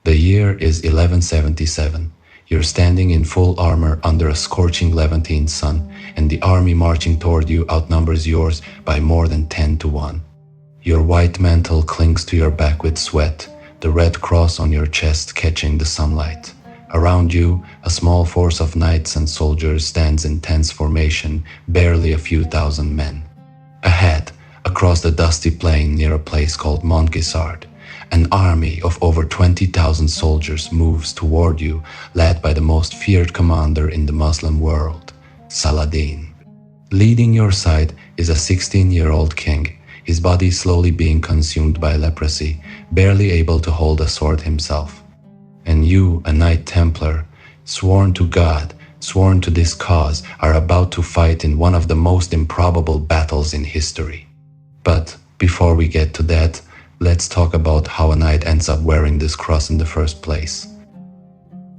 The year is 1177. You're standing in full armor under a scorching Levantine sun, and the army marching toward you outnumbers yours by more than 10 to 1. Your white mantle clings to your back with sweat, the red cross on your chest catching the sunlight. Around you, a small force of knights and soldiers stands in tense formation, barely a few thousand men. Ahead, across the dusty plain near a place called Montgisard, an army of over 20,000 soldiers moves toward you, led by the most feared commander in the Muslim world, Saladin. Leading your side is a 16-year-old king, his body slowly being consumed by leprosy, barely able to hold a sword himself. And you, a Knight Templar, sworn to God, sworn to this cause, are about to fight in one of the most improbable battles in history. But before we get to that, let's talk about how a knight ends up wearing this cross in the first place.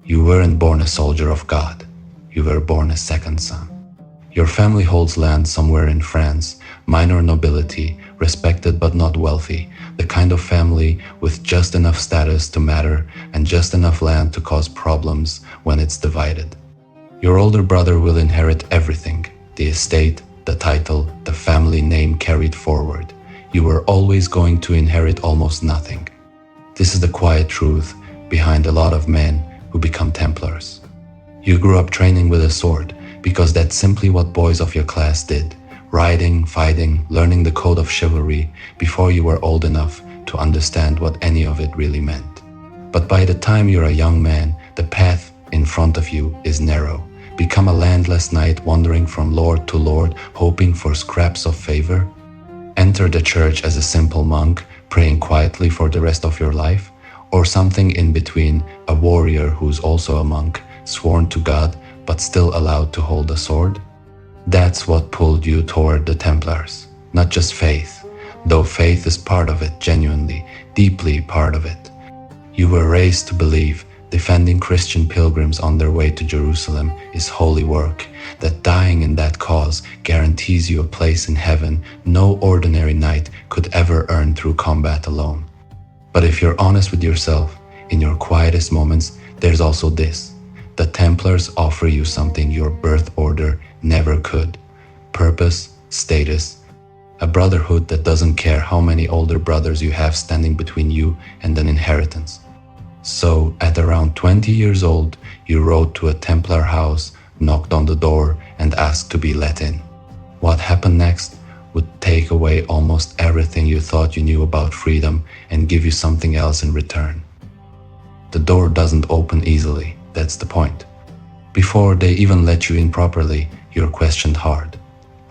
You weren't born a soldier of God. You were born a second son. Your family holds land somewhere in France, minor nobility, respected but not wealthy, the kind of family with just enough status to matter and just enough land to cause problems when it's divided. Your older brother will inherit everything, the estate, the title, the family name carried forward. You were always going to inherit almost nothing. This is the quiet truth behind a lot of men who become Templars. You grew up training with a sword because that's simply what boys of your class did, riding, fighting, learning the code of chivalry before you were old enough to understand what any of it really meant. But by the time you're a young man, the path in front of you is narrow. Become a landless knight wandering from lord to lord, hoping for scraps of favor. Enter the church as a simple monk, praying quietly for the rest of your life, or something in between, a warrior who's also a monk, sworn to God, but still allowed to hold a sword? That's what pulled you toward the Templars, not just faith, though faith is part of it, genuinely, deeply part of it. You were raised to believe defending Christian pilgrims on their way to Jerusalem is holy work, that dying in that cause guarantees you a place in heaven no ordinary knight could ever earn through combat alone. But if you're honest with yourself, in your quietest moments, there's also this. The Templars offer you something your birth order never could: purpose, status, a brotherhood that doesn't care how many older brothers you have standing between you and an inheritance. So, at around 20 years old, you rode to a Templar house, knocked on the door, and asked to be let in. What happened next would take away almost everything you thought you knew about freedom and give you something else in return. The door doesn't open easily, that's the point. Before they even let you in properly, you're questioned hard.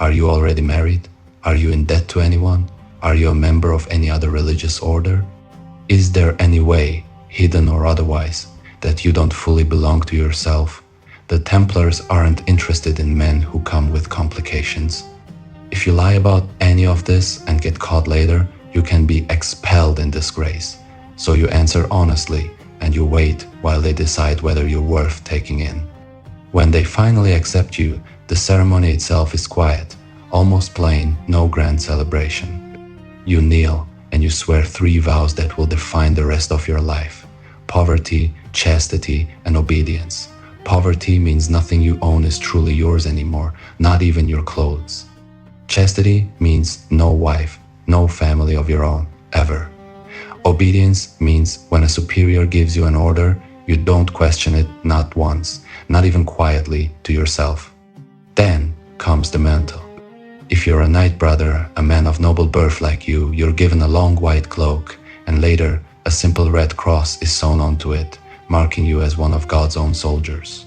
Are you already married? Are you in debt to anyone? Are you a member of any other religious order? Is there any way, hidden or otherwise, that you don't fully belong to yourself? The Templars aren't interested in men who come with complications. If you lie about any of this and get caught later, you can be expelled in disgrace. So you answer honestly and you wait while they decide whether you're worth taking in. When they finally accept you, the ceremony itself is quiet, almost plain, no grand celebration. You kneel and you swear 3 vows that will define the rest of your life: poverty, chastity, and obedience. Poverty means nothing you own is truly yours anymore, not even your clothes. Chastity means no wife, no family of your own, ever. Obedience means when a superior gives you an order, you don't question it, not once, not even quietly, to yourself. Then comes the mantle. If you're a knight brother, a man of noble birth like you, you're given a long white cloak, and later a simple red cross is sewn onto it, marking you as one of God's own soldiers.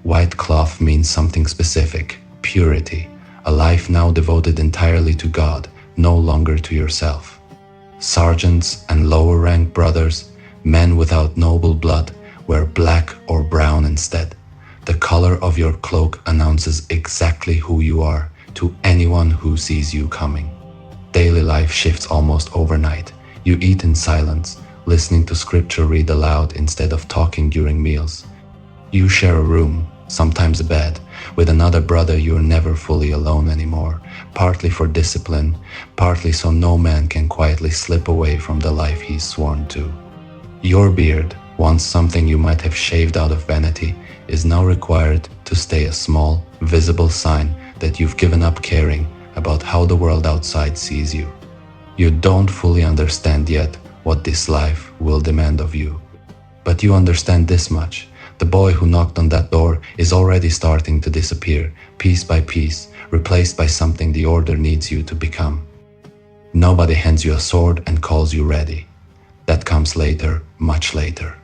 White cloth means something specific: purity, a life now devoted entirely to God, no longer to yourself. Sergeants and lower-ranked brothers, men without noble blood, wear black or brown instead. The color of your cloak announces exactly who you are to anyone who sees you coming. Daily life shifts almost overnight. You eat in silence, listening to scripture read aloud instead of talking during meals. You share a room, sometimes a bed, with another brother. You're never fully alone anymore, partly for discipline, partly so no man can quietly slip away from the life he's sworn to. Your beard, Once something you might have shaved out of vanity is now required to stay a small, visible sign that you've given up caring about how the world outside sees you. You don't fully understand yet what this life will demand of you. But you understand this much. The boy who knocked on that door is already starting to disappear, piece by piece, replaced by something the order needs you to become. Nobody hands you a sword and calls you ready. That comes later, much later.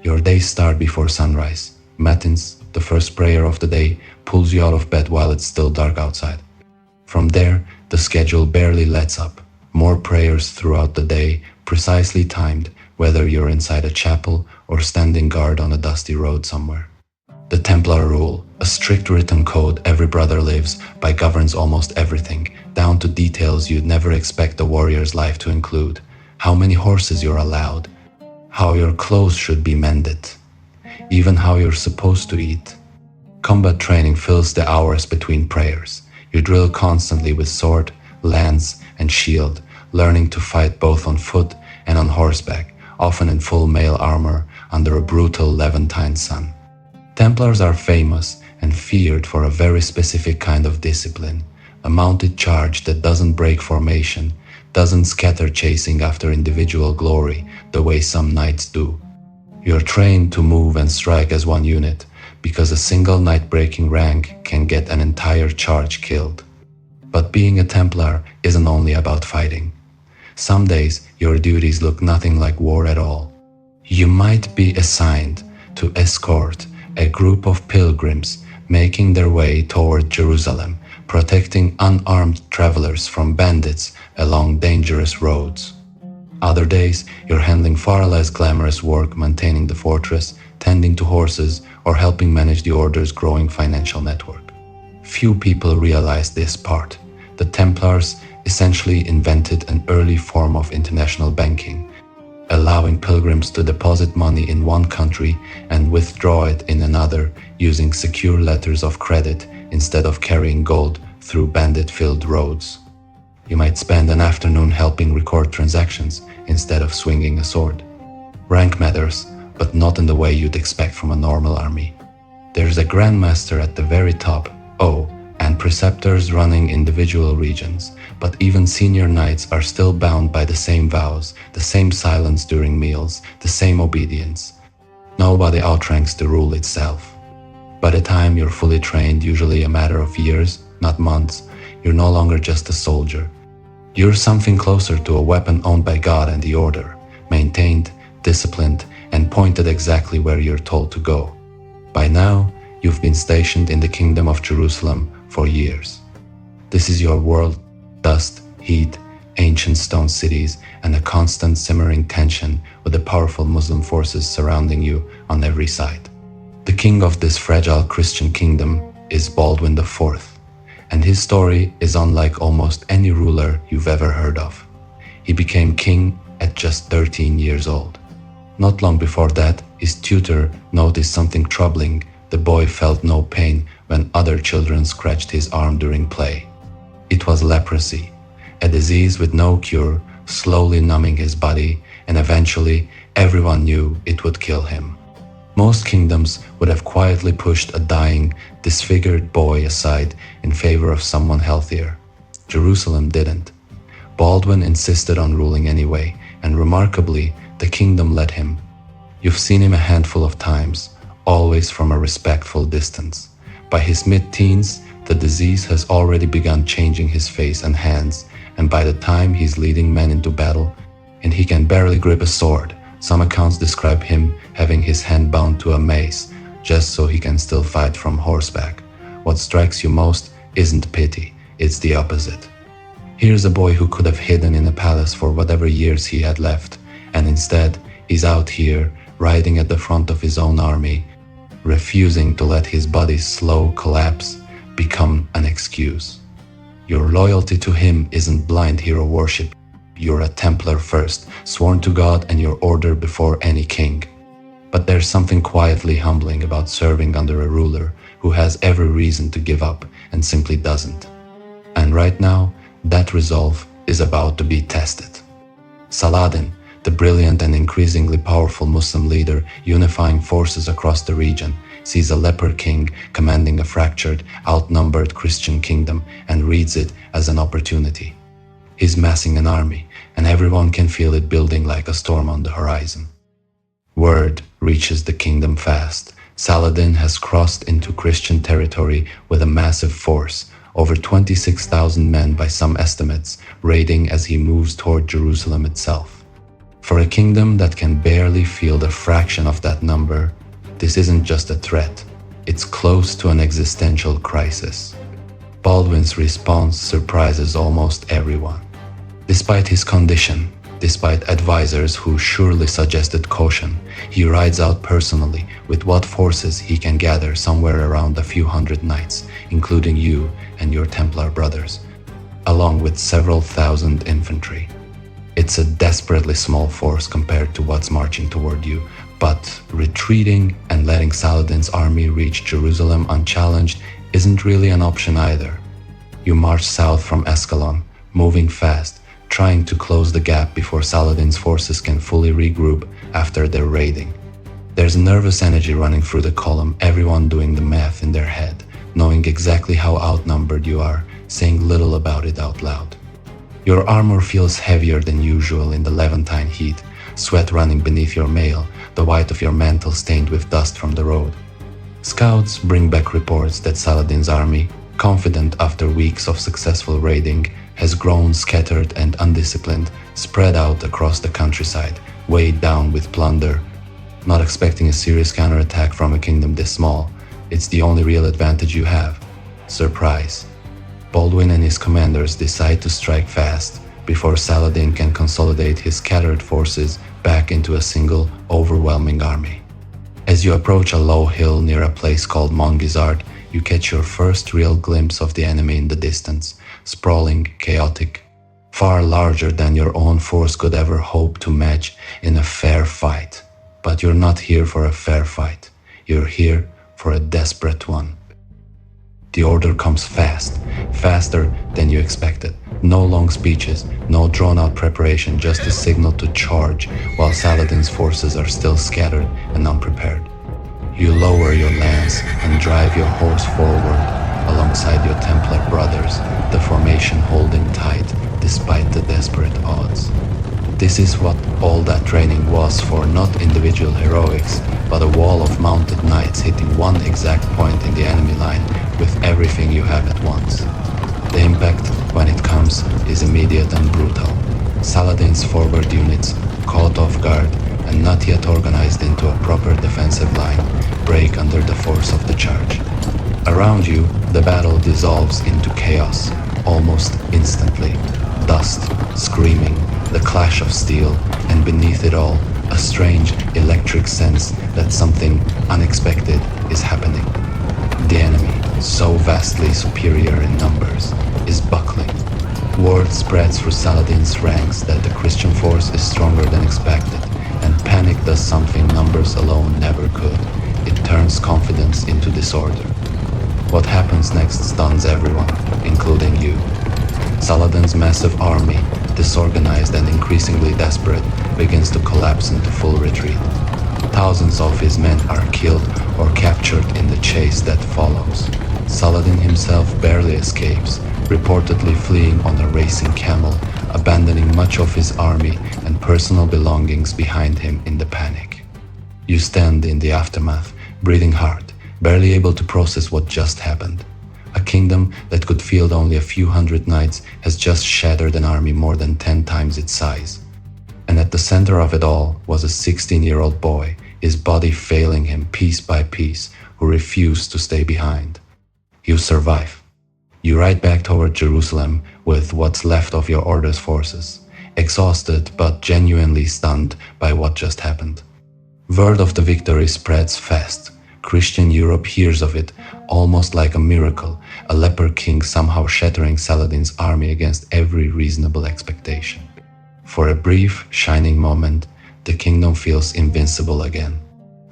Your days start before sunrise. Matins, the first prayer of the day, pulls you out of bed while it's still dark outside. From there, the schedule barely lets up. More prayers throughout the day, precisely timed, whether you're inside a chapel or standing guard on a dusty road somewhere. The Templar rule, a strict written code every brother lives by, governs almost everything, down to details you'd never expect a warrior's life to include. How many horses you're allowed, how your clothes should be mended, even how you're supposed to eat. Combat training fills the hours between prayers. You drill constantly with sword, lance, and shield, learning to fight both on foot and on horseback, often in full mail armor under a brutal Levantine sun. Templars are famous and feared for a very specific kind of discipline, a mounted charge that doesn't break formation, doesn't scatter chasing after individual glory the way some knights do. You're trained to move and strike as one unit, because a single knight breaking rank can get an entire charge killed. But being a Templar isn't only about fighting. Some days your duties look nothing like war at all. You might be assigned to escort a group of pilgrims making their way toward Jerusalem, protecting unarmed travelers from bandits along dangerous roads. Other days, you're handling far less glamorous work, maintaining the fortress, tending to horses, or helping manage the order's growing financial network. Few people realize this part. The Templars essentially invented an early form of international banking, allowing pilgrims to deposit money in one country and withdraw it in another using secure letters of credit instead of carrying gold through bandit-filled roads. You might spend an afternoon helping record transactions instead of swinging a sword. Rank matters, but not in the way you'd expect from a normal army. There's a grandmaster at the very top, and preceptors running individual regions, but even senior knights are still bound by the same vows, the same silence during meals, the same obedience. Nobody outranks the rule itself. By the time you're fully trained, usually a matter of years, not months, you're no longer just a soldier. You're something closer to a weapon owned by God and the Order, maintained, disciplined, and pointed exactly where you're told to go. By now, you've been stationed in the Kingdom of Jerusalem for years. This is your world: dust, heat, ancient stone cities, and a constant simmering tension with the powerful Muslim forces surrounding you on every side. The king of this fragile Christian kingdom is Baldwin IV, and his story is unlike almost any ruler you've ever heard of. He became king at just 13 years old. Not long before that, his tutor noticed something troubling. The boy felt no pain when other children scratched his arm during play. It was leprosy, a disease with no cure, slowly numbing his body, and eventually everyone knew it would kill him. Most kingdoms would have quietly pushed a dying, disfigured boy aside in favor of someone healthier. Jerusalem didn't. Baldwin insisted on ruling anyway, and remarkably, the kingdom let him. You've seen him a handful of times, always from a respectful distance. By his mid-teens, the disease has already begun changing his face and hands, and by the time he's leading men into battle, and he can barely grip a sword, some accounts describe him having his hand bound to a mace, just so he can still fight from horseback. What strikes you most isn't pity, it's the opposite. Here's a boy who could have hidden in a palace for whatever years he had left, and instead, he's out here, riding at the front of his own army, refusing to let his body's slow collapse become an excuse. Your loyalty to him isn't blind hero worship. You're a Templar first, sworn to God and your order before any king. But there's something quietly humbling about serving under a ruler who has every reason to give up and simply doesn't. And right now, that resolve is about to be tested. Saladin, The brilliant and increasingly powerful Muslim leader unifying forces across the region sees a Leper King commanding a fractured, outnumbered Christian kingdom and reads it as an opportunity. He's massing an army, and everyone can feel it building like a storm on the horizon. Word reaches the kingdom fast. Saladin has crossed into Christian territory with a massive force, over 26,000 men by some estimates, raiding as he moves toward Jerusalem itself. For a kingdom that can barely field a fraction of that number, this isn't just a threat, it's close to an existential crisis. Baldwin's response surprises almost everyone. Despite his condition, despite advisors who surely suggested caution, he rides out personally with what forces he can gather somewhere around a few hundred knights, including you and your Templar brothers, along with several thousand infantry. It's a desperately small force compared to what's marching toward you, but retreating and letting Saladin's army reach Jerusalem unchallenged isn't really an option either. You march south from Ascalon, moving fast, trying to close the gap before Saladin's forces can fully regroup after their raiding. There's nervous energy running through the column, everyone doing the math in their head, knowing exactly how outnumbered you are, saying little about it out loud. Your armor feels heavier than usual in the Levantine heat, sweat running beneath your mail, the white of your mantle stained with dust from the road. Scouts bring back reports that Saladin's army, confident after weeks of successful raiding, has grown scattered and undisciplined, spread out across the countryside, weighed down with plunder. Not expecting a serious counterattack from a kingdom this small, it's the only real advantage you have. Surprise. Baldwin and his commanders decide to strike fast before Saladin can consolidate his scattered forces back into a single, overwhelming army. As you approach a low hill near a place called Montgisard, you catch your first real glimpse of the enemy in the distance, sprawling, chaotic, far larger than your own force could ever hope to match in a fair fight. But you're not here for a fair fight. You're here for a desperate one. The order comes fast, faster than you expected. No long speeches, no drawn-out preparation, just a signal to charge while Saladin's forces are still scattered and unprepared. You lower your lance and drive your horse forward alongside your Templar brothers, the formation holding tight despite the desperate odds. This is what all that training was for, not individual heroics, but a wall of mounted knights hitting one exact point in the enemy line with everything you have at once. The impact, when it comes, is immediate and brutal. Saladin's forward units, caught off guard and not yet organized into a proper defensive line, break under the force of the charge. Around you, the battle dissolves into chaos, almost instantly. Dust, screaming, the clash of steel, and beneath it all, a strange electric sense that something unexpected is happening. The enemy, so vastly superior in numbers, is buckling. Word spreads through Saladin's ranks that the Christian force is stronger than expected, and panic does something numbers alone never could. It turns confidence into disorder. What happens next stuns everyone, including you. Saladin's massive army, disorganized and increasingly desperate, begins to collapse into full retreat. Thousands of his men are killed or captured in the chase that follows. Saladin himself barely escapes, reportedly fleeing on a racing camel, abandoning much of his army and personal belongings behind him in the panic. You stand in the aftermath, breathing hard, barely able to process what just happened. A kingdom that could field only a few hundred knights has just shattered an army more than 10 times its size. And at the center of it all was a 16-year-old boy, his body failing him piece by piece, who refused to stay behind. You survive. You ride back toward Jerusalem with what's left of your order's forces, exhausted but genuinely stunned by what just happened. Word of the victory spreads fast. Christian Europe hears of it almost like a miracle, a Leper King somehow shattering Saladin's army against every reasonable expectation. For a brief, shining moment, the kingdom feels invincible again.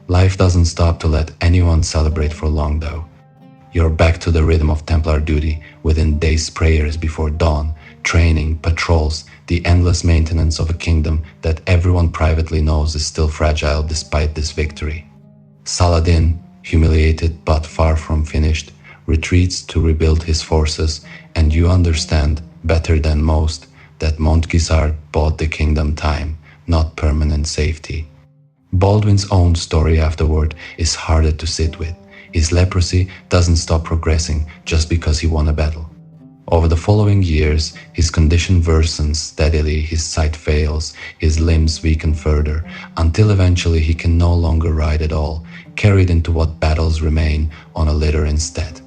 Life doesn't stop to let anyone celebrate for long though. You're back to the rhythm of Templar duty within days' prayers before dawn, training, patrols, the endless maintenance of a kingdom that everyone privately knows is still fragile despite this victory. Saladin, humiliated but far from finished, retreats to rebuild his forces, and you understand, better than most, that Montgisard bought the kingdom time, not permanent safety. Baldwin's own story afterward is harder to sit with. His leprosy doesn't stop progressing just because he won a battle. Over the following years, his condition worsens steadily, his sight fails, his limbs weaken further, until eventually he can no longer ride at all, carried into what battles remain on a litter instead.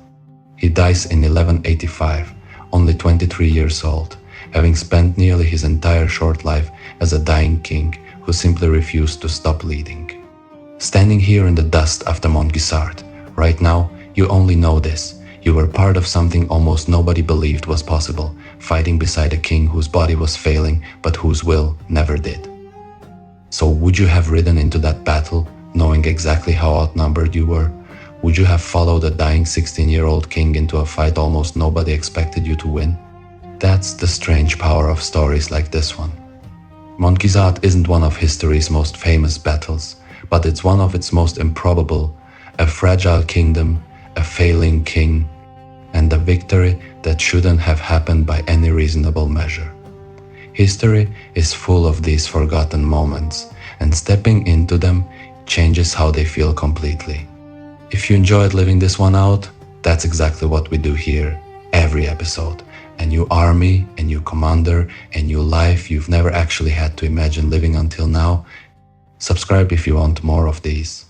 He dies in 1185, only 23 years old, having spent nearly his entire short life as a dying king who simply refused to stop leading. Standing here in the dust after Montgisard, right now, you only know this. You were part of something almost nobody believed was possible, fighting beside a king whose body was failing but whose will never did. So would you have ridden into that battle, knowing exactly how outnumbered you were? Would you have followed a dying 16-year-old king into a fight almost nobody expected you to win? That's the strange power of stories like this one. Montgisard isn't one of history's most famous battles, but it's one of its most improbable, a fragile kingdom, a failing king, and a victory that shouldn't have happened by any reasonable measure. History is full of these forgotten moments, and stepping into them changes how they feel completely. If you enjoyed living this one out, that's exactly what we do here, every episode. A new army, a new commander, a new life you've never actually had to imagine living until now. Subscribe if you want more of these.